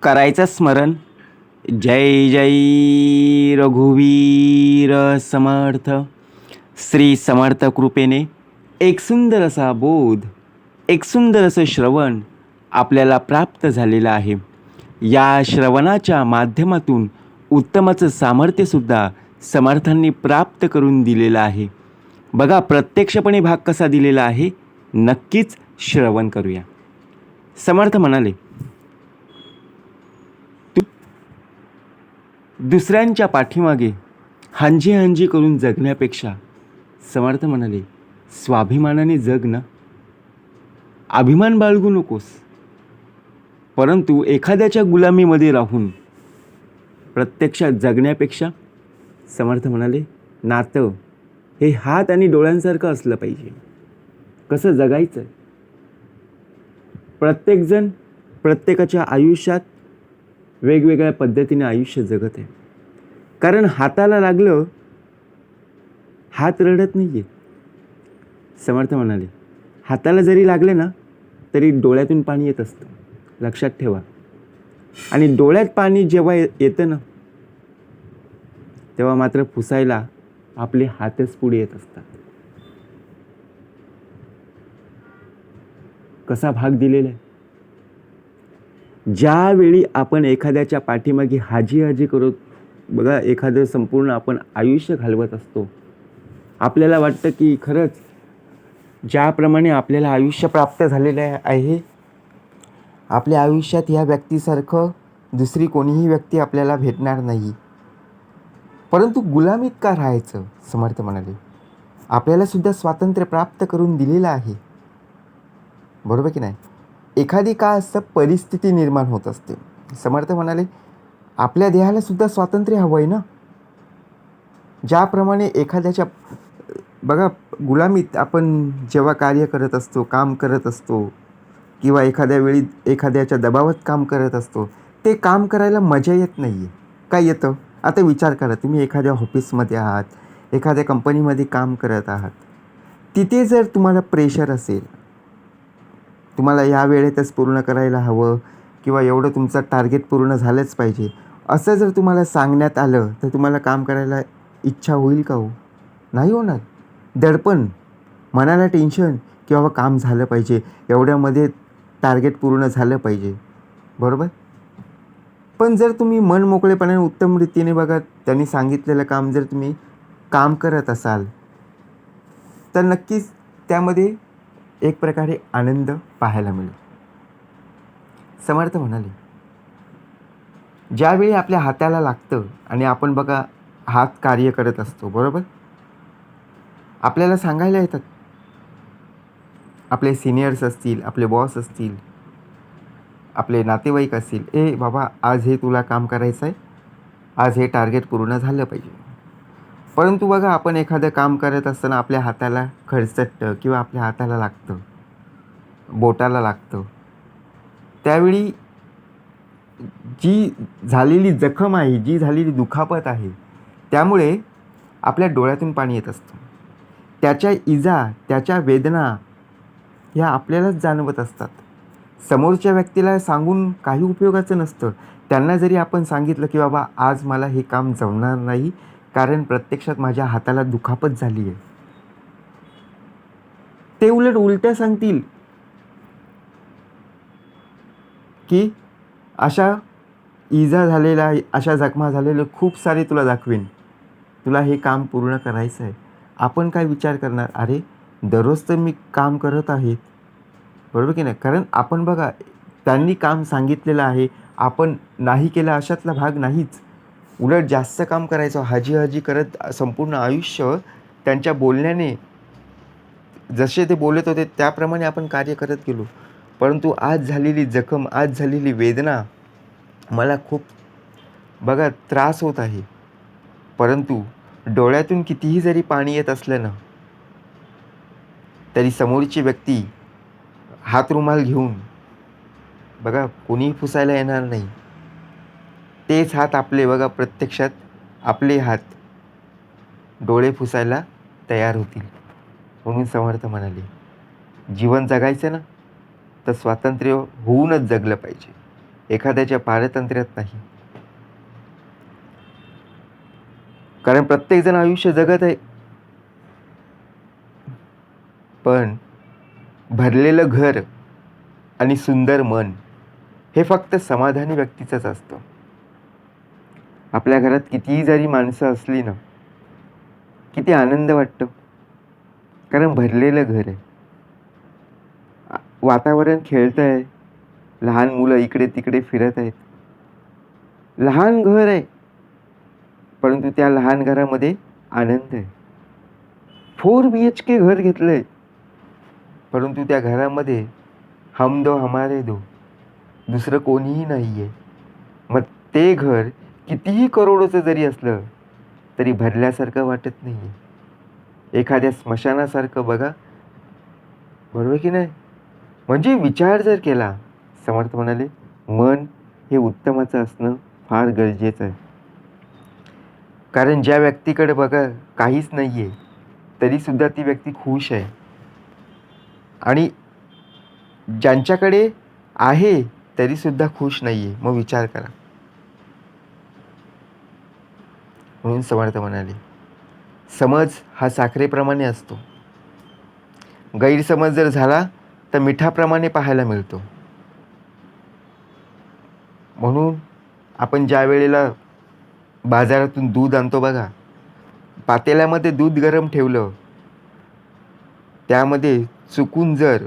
करायचं स्मरण. जय जय रघुवीर समर्थ. श्री समर्थ कृपेने एक सुंदर असा बोध, एक सुंदर असं श्रवण आपल्याला प्राप्त झालेलं आहे. या श्रवणाच्या माध्यमातून उत्तमाचं सामर्थ्यसुद्धा समर्थांनी प्राप्त करून दिलेलं आहे. बघा प्रत्यक्षपणे भाग कसा दिलेला आहे, नक्कीच श्रवण करूया. समर्थ म्हणाले, दुसऱ्यांच्या पाठीमागे हंजी करून जगण्यापेक्षा समर्थ म्हणाले स्वाभिमानाने जग ना. अभिमान बाळगू नकोस, परंतु एखाद्याच्या गुलामीमध्ये राहून प्रत्यक्षात जगण्यापेक्षा समर्थ म्हणाले नातं हे हात आणि डोळ्यांसारखं असलं पाहिजे. कसं जगायचं, प्रत्येकजण प्रत्येकाच्या आयुष्यात वेगवेगळ्या पद्धतीने आयुष्य जगत आहे. कारण हाताला लागलं, हात रडत नाही आहे. समर्थ म्हणाले हाताला जरी लागले ना तरी डोळ्यातून पाणी येत असतं, लक्षात ठेवा. आणि डोळ्यात पाणी जेव्हा येतं ना तेव्हा मात्र पुसायला आपले हातच पुढे येत असतात. कसा भाग दिलेला आहे. ज्यावेळी आपण एखाद्याच्या पाठीमागे हाजी करत बघा, एखादं संपूर्ण आपण आयुष्य घालवत असतो, आपल्याला वाटतं की खरंच ज्याप्रमाणे आपल्याला आयुष्य प्राप्त झालेलं आहे, आपल्या आयुष्यात ह्या व्यक्तीसारखं दुसरी कोणीही व्यक्ती आपल्याला भेटणार नाही. परंतु गुलामीत का राहायचं. समर्थ म्हणाले आपल्याला सुद्धा स्वातंत्र्य प्राप्त करून दिलेलं आहे, बरोबर की नाही. एखादी का असं परिस्थिती निर्माण होत असते. समर्थ म्हणाले आपल्या देहाला सुद्धा स्वातंत्र्य हवं आहे ना. ज्याप्रमाणे एखाद्याच्या बघा गुलामीत आपण जेव्हा कार्य करत असतो, काम करत असतो, किंवा एखाद्या वेळी एखाद्याच्या दबावात काम करत असतो, ते काम करायला मजा येत नाही आहे. काय येतं. आता विचार करा, तुम्ही एखाद्या ऑफिसमध्ये आहात, एखाद्या कंपनीमध्ये काम करत आहात. तिथे जर तुम्हाला प्रेशर असेल, तुम्हाला या वेळेतच पूर्ण करायला हवं किंवा एवढं तुमचं टार्गेट पूर्ण झालंच पाहिजे, असं जर तुम्हाला सांगण्यात आलं तर तुम्हाला काम करायला इच्छा होईल का हो. नाही होणार. दडपण, मनाला टेन्शन की बाबा काम झालं पाहिजे, एवढ्यामध्ये टार्गेट पूर्ण झालं पाहिजे, बरोबर. पण जर तुम्ही मन मोकळेपणाने उत्तम रीतीने बघा त्यांनी सांगितलेलं काम जर तुम्ही काम करत असाल तर नक्कीच त्यामध्ये एक प्रकारे आनंद पाहायला मिळेल. समर्थ म्हणाले ज्यावेळी आपल्या हाताला लागतं आणि आपण बघा हात कार्य करत असतो, बरोबर. आपल्याला सांगायला येतात, आपले सिनियर्स असतील, आपले बॉस असतील, आपले नातेवाईक असतील, ए बाबा आज हे तुला काम करायचं आहे, आज हे टार्गेट पूर्ण झालं पाहिजे. परंतु बघा आपण एखादं काम करत असताना आपल्या हाताला खडचटतं किंवा आपल्या हाताला लागतं, बोटाला लागतं. त्यावेळी जी झालेली जखम आहे, जी झालेली दुखापत आहे, त्यामुळे आपल्या डोळ्यातून पाणी येत असतं. त्याच्या इजा, त्याच्या वेदना ह्या आपल्यालाच जाणवत असतात. समोरच्या व्यक्तीला सांगून काही उपयोगाचं नसतं. त्यांना जरी आपण सांगितलं की बाबा आज मला हे काम जमणार नाही कारण प्रत्यक्षात माझ्या हाताला दुखापत झाली आहे, ते उलट्या सांगतील की अशा इजा झालेल्या, अशा जखमा झालेल्या खूप सारे तुला दाखवेन, तुला हे काम पूर्ण करायचं आहे. आपण काय विचार करणार, अरे दररोज तर मी काम करत आहे, बरोबर की नाही. कारण आपण बघा त्यांनी काम सांगितलेलं आहे, आपण नाही केलं अशातला भाग नाहीच. उलट जास्त काम करायचं, हाजी करत संपूर्ण आयुष्य त्यांच्या बोलण्याने, जसे ते बोलत होते त्याप्रमाणे आपण कार्य करत गेलो. परंतु आज झालेली जखम, आज झालेली वेदना मला खूप बघा त्रास होत आहे. परंतु डोळ्यातून कितीही जरी पाणी येत असलं ना तरी समोरची व्यक्ती हातरुमाल घेऊन बघा कोणीही पुसायला येणार नाही. तेच हात आपले बघा प्रत्यक्षात आपले हात डोळे पुसायला तयार होतील. म्हणून समर्थ म्हणाले जीवन जगायचं ना तर स्वातंत्र्य होऊनच जगलं पाहिजे. एखाद्याच्या पारतंत्र्यात नाही. कारण प्रत्येकजण आयुष्य जगत आहे, पण भरलेलं घर आणि सुंदर मन हे फक्त समाधानी व्यक्तीचंच असतं. आपल्या घरात कितीही जरी माणसं असली ना, किती आनंद वाटतो, कारण भरलेलं घर आहे. वातावरण खेळतं आहे, लहान मुलं इकडे तिकडे फिरत आहेत. लहान घर आहे, परंतु त्या लहान घरामध्ये आनंद आहे. 4 BHK घर घेतलंय, परंतु त्या घरामध्ये हम दो हमारे दो, दुसरं कोणीही नाही आहे. मग ते घर कितीही करोडोचं जरी असलं तरी भरल्यासारखं वाटत नाही आहे. एखाद्या स्मशानासारखं बघा, बरोबर की नाही? म्हणजे विचार जर केला, समर्थ म्हणाले, मन हे उत्तमाचं असणं फार गरजेचं आहे. कारण ज्या व्यक्तीकडे बघा काहीच नाही आहे, तरीसुद्धा ती व्यक्ती खुश आहे. आणि ज्यांच्याकडे आहे तरीसुद्धा खुश नाही आहे. मग विचार करा. म्हणून समर्थ म्हणाले, समज हा साखरेप्रमाणे असतो. गैरसमज जर झाला तर मिठाप्रमाणे पाहायला मिळतो. म्हणून आपण ज्या वेळेला बाजारातून दूध आणतो बघा, पातेल्यामध्ये दूध गरम ठेवलं, त्यामध्ये चुकून जर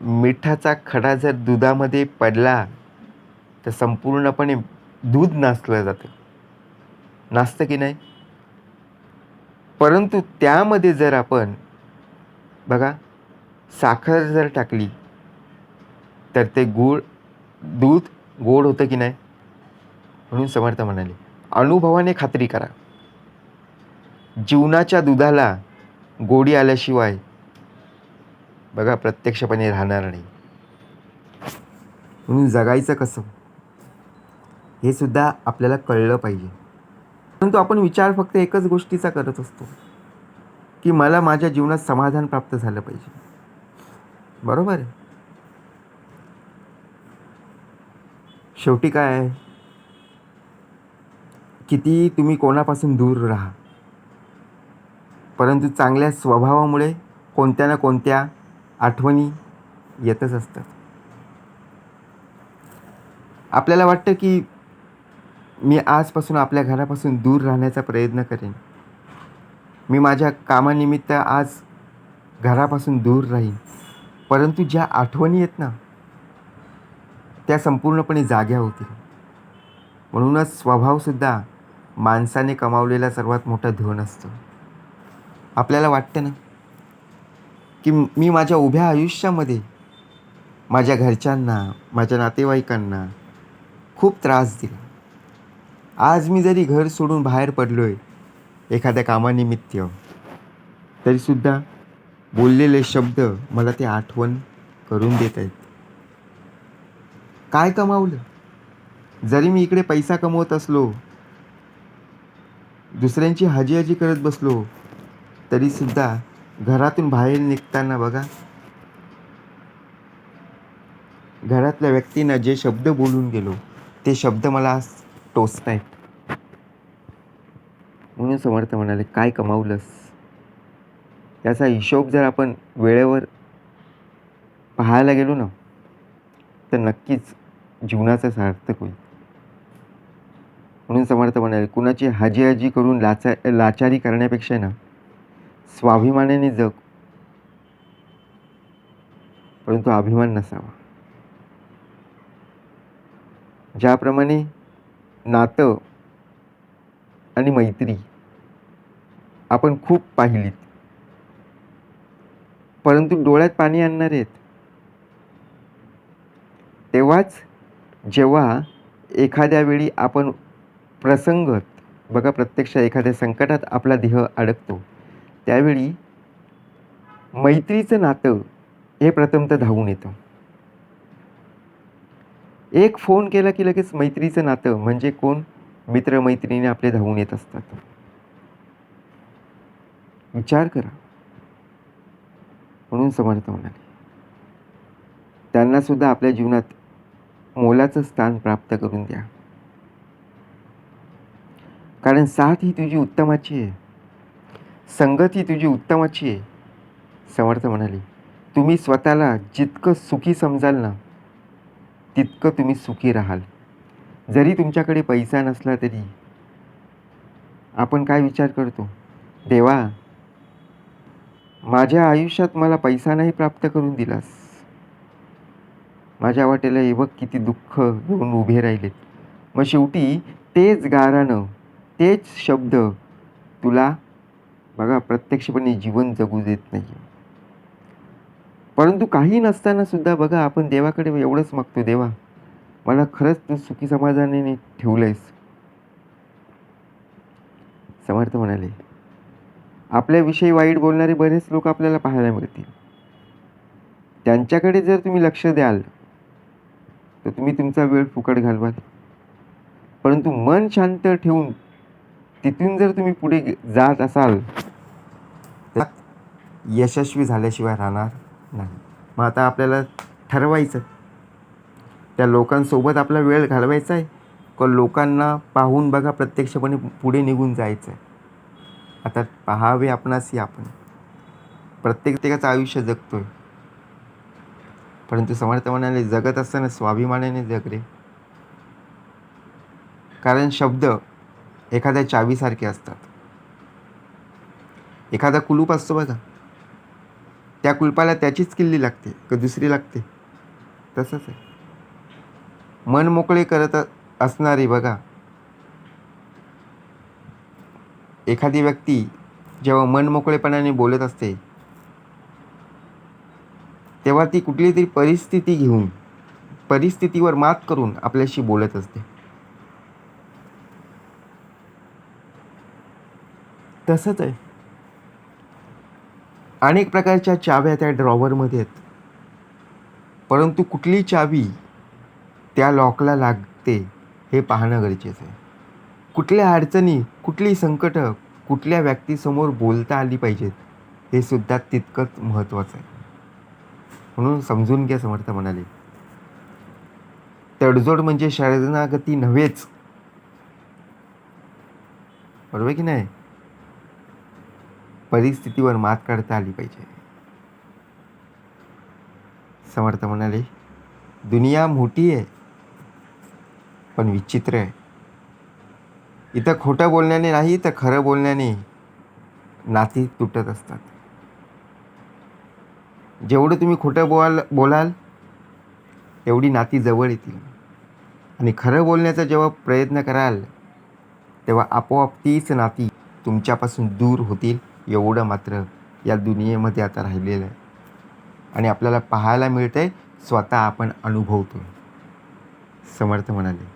मिठाचा खडा जर दुधामध्ये पडला तर संपूर्णपणे दूध नासलं जातं. नासतं की नाही? परंतु त्यामध्ये जर आपण बघा साखर जर टाकली तर ते दूध गोड होतं की नाही? म्हणून समर्थ म्हणाले, अनुभवाने खात्री करा, जीवनाच्या दुधाला गोडी आल्याशिवाय बघा प्रत्यक्षपणे राहणार नाही. म्हणून जगायचं कसं हे सुद्धा आपल्याला कळलं पाहिजे. परंतु आपण विचार फक्त एकच गोष्टीचा करत असतो की मला माझ्या जीवनात समाधान प्राप्त झालं पाहिजे. बरोबर आहे? शेवटी काय आहे, किती तुम्ही कोणापासून दूर राहा, परंतु चांगल्या स्वभावामुळे कोणत्या ना कोणत्या आठवणी येतच असतात. आपल्याला वाटतं की मी आजपासून आपल्या घरापासून दूर राहण्याचा प्रयत्न करेन. मी माझ्या कामानिमित्त आज घरापासून दूर राहीन. परंतु ज्या आठवणी आहेत ना, त्या संपूर्णपणे जाग्या होतील. म्हणूनच स्वभावसुद्धा माणसाने कमावलेला सर्वात मोठा धन असतो. आपल्याला वाटतं ना की मी माझ्या उभ्या आयुष्यामध्ये माझ्या घरच्यांना, माझ्या नातेवाईकांना खूप त्रास दिला. आज मी जरी घर सोडून बाहेर पडलो आहे एखाद्या कामानिमित्त, तरीसुद्धा बोललेले शब्द मला ते आठवण करून देत आहेत. काय कमावलं? जरी मी इकडे पैसा कमवत असलो, दुसऱ्यांची हाजी करत बसलो, तरीसुद्धा घरातून बाहेर निघताना बघा, घरातल्या व्यक्तींना जे शब्द बोलून गेलो ते शब्द मला आज टोचतायत. म्हणून समर्थ म्हणाले, काय कमावलंस? याचा हिशोब जर आपण वेळेवर पाहायला गेलो ना, तर नक्कीच जीवनाचं सार्थक होईल. म्हणून समर्थ म्हणाले, कुणाची हाजी करून लाचारी करण्यापेक्षा ना स्वाभिमानाने जग, परंतु अभिमान नसावा. ज्याप्रमाणे नातं आणि मैत्री आपण खूप पाहिलीत, परंतु डोळ्यात पाणी आणणार आहेत. तेव्हाच जेव्हा एखाद्या वेळी आपण प्रसंगत बघा, प्रत्यक्ष एखाद्या संकटात आपला देह अडकतो, त्यावेळी मैत्रीचं नातं हे प्रथमतः धावून येतं. एक फोन केला की लगेच मैत्रीचं नातं म्हणजे कोण? मित्रमैत्रिणी आपले धावून येत असतात. विचार करा. म्हणून समर्थ म्हणाले, त्यांना सुद्धा आपल्या जीवनात मोलाचं स्थान प्राप्त करून द्या. कारण साथ ही तुझी उत्तमाची आहे, संगत ही तुझी उत्तमाची आहे. समर्थ म्हणाले, तुम्ही स्वतःला जितकं सुखी समजाल ना, तितकं तुम्ही सुखी राहाल. जरी तुमच्याकडे पैसा नसला तरी आपण काय विचार करतो, देवा माझ्या आयुष्यात मला पैसा नाही प्राप्त करून दिलास, माझ्या वाटेला हे बघ किती दुःख येऊन उभे राहिलेत. मग शेवटी तेच गाराणं, तेच शब्द तुला बघा प्रत्यक्षपणे जीवन जगू देत नाही. परंतु काही नसताना सुद्धा बघा आपण देवाकडे एवढंच मागतो, देवा मला खरंच तू सुखी समाधानाने ठेवलंयस. समर्थ म्हणाले, आपल्याविषयी वाईट बोलणारे बरेच लोक आपल्याला पाहायला मिळतील. त्यांच्याकडे जर तुम्ही लक्ष द्याल तर तुम्ही तुमचा वेळ फुकट घालवाल. परंतु मन शांत ठेवून तिथून जर तुम्ही पुढे जात असाल तर यशस्वी झाल्याशिवाय राहणार नाही. मग आता आपल्याला ठरवायचं, त्या लोकांसोबत आपला वेळ घालवायचा आहे का लोकांना पाहून बघा प्रत्यक्षपणे पुढे निघून जायचं आहे. आता पाहावे आपणासी, आपण प्रत्येकाचं आयुष्य जगतोय. परंतु समर्थ म्हणाले, जगत असताना स्वाभिमानाने जग रे. कारण शब्द एखाद्या चावीसारखे असतात. एखादा कुलूप असतो बघा, त्या कुलपाला त्याचीच किल्ली लागते का दुसरी लागते, तसंच आहे. मन मोकळे करत असणारी बघा, एखादी व्यक्ती जेव्हा मन मोकळेपणाने बोलत असते तेव्हा ती कुठली तरी परिस्थिती घेऊन, परिस्थितीवर मात करून आपल्याशी बोलत असते. तसंच आहे. अनेक प्रकारच्या चाव्या त्या ड्रॉवरमध्ये आहेत, परंतु कुठली चावी त्या लॉकला लागते हे पाहणं गरजेचं आहे. कुठल्या अडचणी, कुठली संकट कुठल्या व्यक्तीसमोर बोलता आली पाहिजेत हे सुद्धा तितकंच महत्त्वाचं आहे. म्हणून समजून घ्या. समर्थ म्हणाले, तडजोड म्हणजे शरणागती नव्हेच, बरोबर की नाही. परिस्थितीवर मात काढता आली पाहिजे. समर्थ म्हणाले, दुनिया मोठी आहे पण विचित्र आहे. इथं खोटं बोलण्याने नाही तर खरं बोलण्याने नाती तुटत असतात. जेवढं तुम्ही खोटं बोलाल तेवढी नाती जवळ येतील, आणि खरं बोलण्याचा जेव्हा प्रयत्न कराल तेव्हा आपोआप तीच नाती तुमच्यापासून दूर होतील. एवढं मात्र या दुनियेमध्ये आता राहिलेलं आहे, आणि आपल्याला पाहायला मिळतंय, स्वतः आपण अनुभवतो. समर्थ म्हणाले,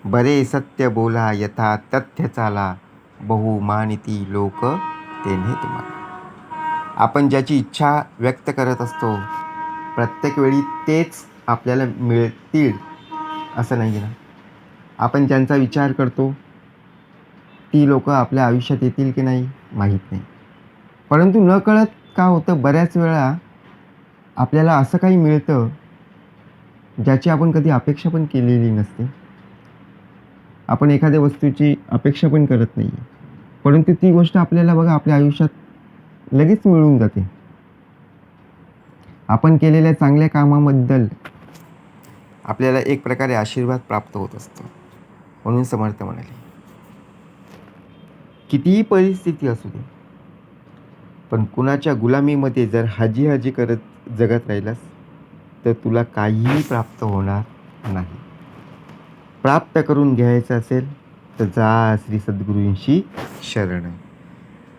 बरे सत्य बोला यथा तथ्य चाला, बहुमानिती लोक तेने तुम्हाला. आपण ज्याची इच्छा व्यक्त करत असतो प्रत्येक वेळी तेच आपल्याला मिळतील असं नाही ना. आपण ज्यांचा विचार करतो ती लोक आपल्या आयुष्यात येतील की नाही माहीत नाही. परंतु न कळत का होतं, बऱ्याच वेळा आपल्याला असं काही मिळतं ज्याची आपण कधी अपेक्षा पण केलेली नसते. आपण एखाद्या वस्तूची अपेक्षा पण करत नाही, परंतु ती गोष्ट आपल्याला बघा आपल्या आयुष्यात लगेच मिळून जाते. आपण केलेल्या चांगल्या कामाबद्दल आपल्याला एक प्रकारे आशीर्वाद प्राप्त होत असतो. म्हणून समर्थ म्हणाले, कितीही परिस्थिती असू दे, पण कुणाच्या गुलामीमध्ये जर हाजी करत जगत राहिलास तर तुला काहीही प्राप्त होणार नाही. प्राप्त करून घ्यायचं असेल तर जा श्री सद्गुरूंशी शरण.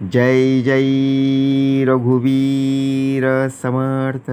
जय जय रघुवीर समर्थ.